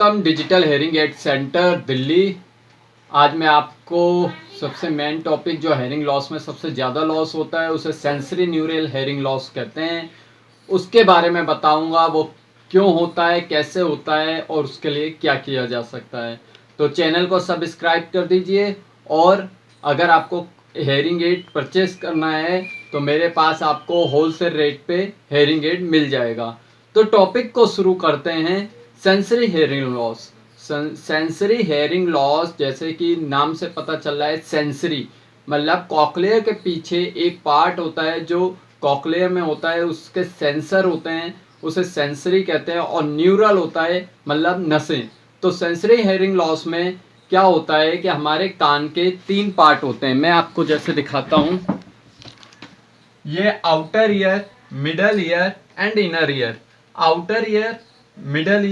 Welcome digital hearing aid centre Delhi. आज मैं आपको सबसे मेन टॉपिक जो हेयरिंग लॉस में सबसे ज़्यादा लॉस होता है उसे सेंसरी न्यूरल हेयरिंग लॉस कहते हैं, उसके बारे में बताऊंगा। वो क्यों होता है, कैसे होता है और उसके लिए क्या किया जा सकता है। तो चैनल को सब्सक्राइब कर दीजिए। और अगर आपको हेयरिंग एड परचेस करना है तो मेरे पास आपको होलसेल रेट पे हेयरिंग एड मिल जाएगा। तो टॉपिक को शुरू करते हैं। Sensory hearing loss. Sensory hearing loss, जैसे कि नाम से पता चल रहा है, सेंसरी मतलब कॉकलियर के पीछे एक पार्ट होता है जो कॉकलियर में होता है, उसके सेंसर होते हैं, उसे सेंसरी कहते हैं। और न्यूरल होता है मतलब नसें। तो सेंसरी हेयरिंग लॉस में क्या होता है कि हमारे कान के 3 पार्ट होते हैं। मैं आपको जैसे दिखाता हूँ, ये outer ear, middle ear and inner ear. Outer ear, middle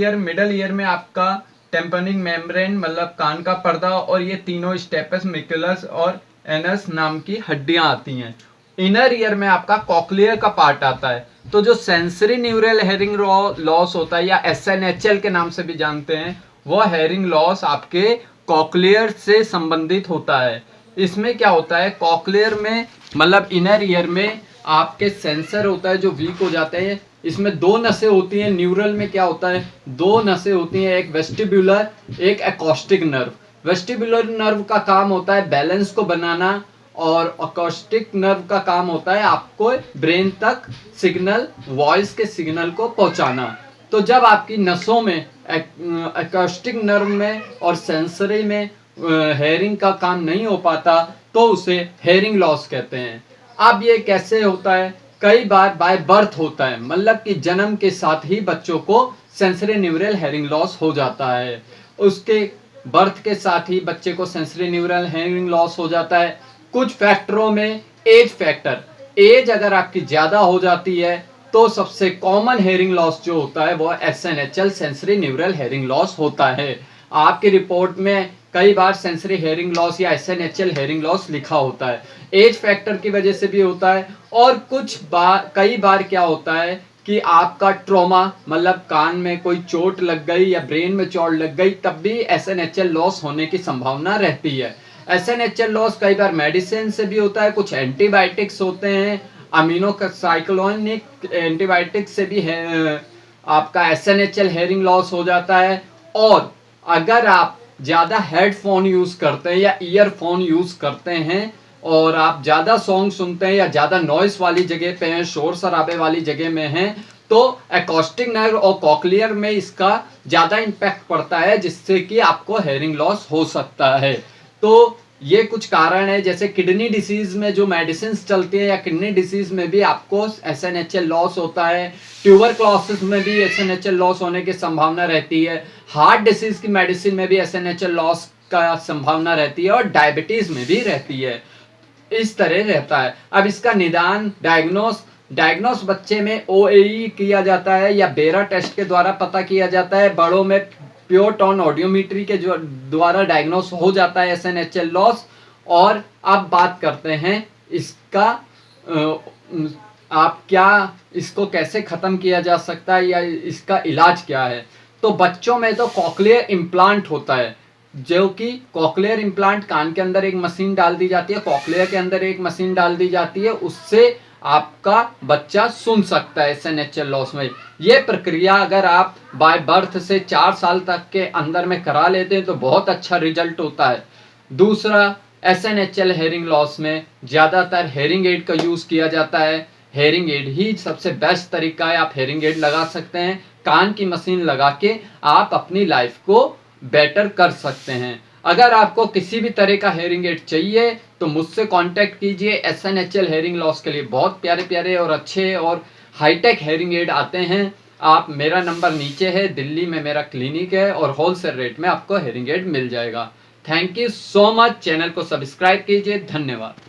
ear में आपका टेम्पनिंग मेम्ब्रेन मतलब कान का पर्दा और ये तीनों स्टेपस, मिकुलस और एनस नाम की हड्डियां आती हैं। इनर ईयर में आपका कॉकलियर का पार्ट आता है। तो जो सेंसरी न्यूरल हेयरिंग लॉस होता है या SNHL के नाम से भी जानते हैं, वो हेयरिंग लॉस आपके कॉकलियर से संबंधित होता है। इसमें क्या होता है, कॉकलियर में मतलब इनर ईयर में आपके सेंसर होता है जो वीक हो जाते हैं। इसमें 2 नसें होती हैं। न्यूरल में क्या होता है, 2 नसें होती हैं, एक वेस्टिब्युलर, एक एकॉस्टिक नर्व। वेस्टिब्युलर नर्व का काम होता है बैलेंस को बनाना और एकॉस्टिक नर्व का काम होता है आपको ब्रेन तक सिग्नल, वॉइस के सिग्नल को पहुंचाना। तो जब आपकी नसों में, एकॉस्टिक नर्व में और सेंसरी में हेयरिंग का काम नहीं हो पाता तो उसे हेयरिंग लॉस कहते हैं। अब ये कैसे होता है, कई बार बाय बर्थ होता है, मतलब कि जन्म के साथ ही बच्चों को सेंसरी न्यूरल हेयरिंग लॉस हो जाता है। उसके बर्थ के साथ ही बच्चे को सेंसरी न्यूरल हेयरिंग लॉस हो जाता है। कुछ फैक्टरों में एज फैक्टर, एज अगर आपकी ज्यादा हो जाती है तो सबसे कॉमन हेयरिंग लॉस जो होता है वो SNHL sensory neural hearing loss होता है। आपकी रिपोर्ट में कई बार सेंसरी हेयरिंग लॉस या SNHL हेयरिंग लॉस लिखा होता है। एज फैक्टर की वजह से भी होता है। और कई बार क्या होता है कि आपका ट्रॉमा मतलब कान में कोई चोट लग गई या ब्रेन में चोट लग गई, तब भी SNHL लॉस होने की संभावना रहती है। SNHL लॉस कई बार मेडिसिन से भी होता है, कुछ एंटीबायोटिक्स होते हैं, अमीनो साइक्लोनिक एंटीबायोटिक्स से भी है, आपका SNHL हेयरिंग लॉस हो जाता है। और अगर आप ज़्यादा हेडफोन यूज़ करते हैं या ईयरफोन यूज़ करते हैं और आप ज़्यादा सॉन्ग सुनते हैं या ज़्यादा नॉइस वाली जगह पे हैं, शोर शराबे वाली जगह में हैं, तो एकॉस्टिक नर्व और कॉकलियर में इसका ज़्यादा इम्पैक्ट पड़ता है, जिससे कि आपको हेयरिंग लॉस हो सकता है। तो ये कुछ कारण है। जैसे किडनी डिसीज में जो मेडिसिन चलती है या किडनी डिसीज में भी आपको SNHL लॉस होता है। ट्यूबरक्लोसिस में भी SNHL लॉस होने की संभावना रहती है। हार्ट डिसीज की मेडिसिन में भी SNHL लॉस का संभावना रहती है और डायबिटीज में भी रहती है। इस तरह रहता है। अब इसका निदान, डायग्नोस बच्चे में OAE किया जाता है या बेरा टेस्ट के द्वारा पता किया जाता है। बड़ों में प्योर टोन ऑडियोमीट्री के जो द्वारा डायग्नोस हो जाता है SNHL लॉस। और अब बात करते हैं इसका, आप क्या इसको कैसे खत्म किया जा सकता है या इसका इलाज क्या है। तो बच्चों में तो कॉकलियर इम्प्लांट होता है, जो कि कॉकलियर इम्प्लांट कान के अंदर एक मशीन डाल दी जाती है, कॉकलियर के अंदर एक मशीन डाल दी जाती है, उससे आपका बच्चा सुन सकता है SNHL लॉस में। ये प्रक्रिया अगर आप बाय बर्थ से 4 साल तक के अंदर में करा लेते हैं तो बहुत अच्छा रिजल्ट होता है। दूसरा, SNHL हेयरिंग लॉस में ज़्यादातर हेयरिंग एड का यूज़ किया जाता है। हेयरिंग एड ही सबसे बेस्ट तरीका है। आप हेयरिंग एड लगा सकते हैं, कान की मशीन लगा के आप अपनी लाइफ को बेटर कर सकते हैं। अगर आपको किसी भी तरह का हेयरिंग एड चाहिए तो मुझसे कांटेक्ट कीजिए। SNHL हेयरिंग लॉस के लिए बहुत प्यारे प्यारे और अच्छे और हाईटेक हेयरिंग एड आते हैं। आप, मेरा नंबर नीचे है, दिल्ली में मेरा क्लिनिक है और होलसेल रेट में आपको हेयरिंग एड मिल जाएगा। Thank you so much. Channel को सब्सक्राइब कीजिए। धन्यवाद।